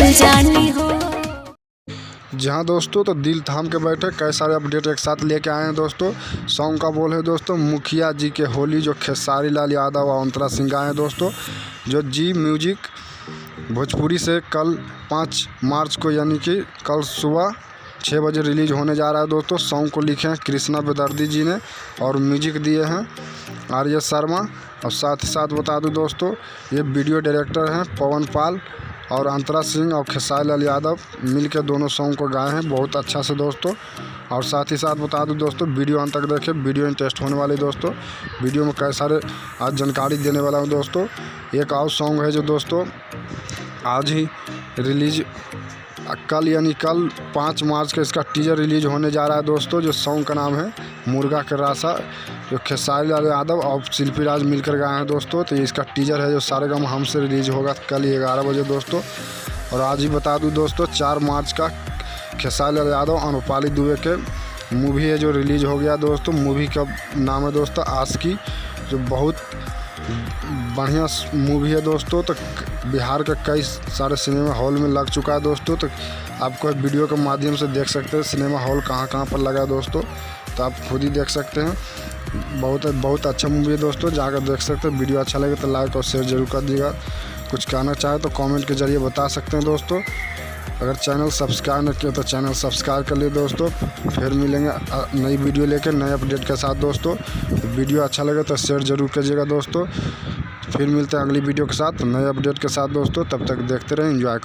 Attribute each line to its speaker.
Speaker 1: चल जानी हो।
Speaker 2: जी हाँ दोस्तों, तो दिल थाम के बैठे कई सारे अपडेट एक साथ लेके आए हैं दोस्तों। सॉन्ग का बोल है दोस्तों मुखिया जी के होली, जो खेसारी लाल यादव और अंतरा सिंह गाए हैं दोस्तों, जो जी म्यूजिक भोजपुरी से कल 5 मार्च को यानी कि कल सुबह 6 बजे रिलीज होने जा रहा है दोस्तों। सॉन्ग को लिखे हैं कृष्णा बेदर्दी जी ने और म्यूजिक दिए हैं आर्य शर्मा। और साथ ही साथ बता दूं दोस्तों, ये वीडियो डायरेक्टर हैं पवन पाल और अंतरा सिंह और खेसारी लाल यादव मिलकर दोनों सॉन्ग को गाए हैं बहुत अच्छा से दोस्तों। और साथ ही साथ बता दूं दोस्तों, वीडियो अंत तक देखें, वीडियो इंटरेस्ट होने वाली दोस्तों। वीडियो में कई सारे आज जानकारी देने वाला हूं दोस्तों। एक और सॉन्ग है जो दोस्तों आज ही रिलीज, कल यानी कल 5 मार्च का इसका टीजर रिलीज होने जा रहा है दोस्तों। जो सॉन्ग का नाम है मुर्गा के रासा, जो खेसारी लाल यादव और शिल्पी राज मिलकर गाए हैं दोस्तों। तो ये इसका टीजर है जो सारेगामा हमसे रिलीज होगा कल 11 बजे दोस्तों। और आज ही बता दूं दोस्तों 4 मार्च का खेसारी लाल यादव और रूपाली दुबे के मूवी है जो रिलीज हो गया दोस्तों। मूवी का नाम है दोस्तों आशिकी, जो बहुत बढ़िया मूवी है दोस्तों। तो बिहार के कई सारे सिनेमा हॉल में लग चुका है दोस्तों। तो आपको वीडियो के माध्यम से देख सकते हैं सिनेमा हॉल कहाँ कहाँ पर लगा है दोस्तों। तो आप खुद ही देख सकते हैं, बहुत अच्छा मूवी है दोस्तों, जाकर देख सकते हैं। वीडियो अच्छा लगे तो लाइक और शेयर जरूर कर दीजिएगा। कुछ कहना चाहे तो कमेंट के जरिए बता सकते हैं दोस्तों। अगर चैनल सब्सक्राइब न किया तो चैनल सब्सक्राइब कर लिए दोस्तों। फिर मिलेंगे नई वीडियो लेकर नए अपडेट के साथ दोस्तों। वीडियो अच्छा लगे तो शेयर जरूर कीजिएगा दोस्तों। फिर मिलते हैं अगली वीडियो के साथ नए अपडेट के साथ दोस्तों। तब तक देखते रहें, एंजॉय।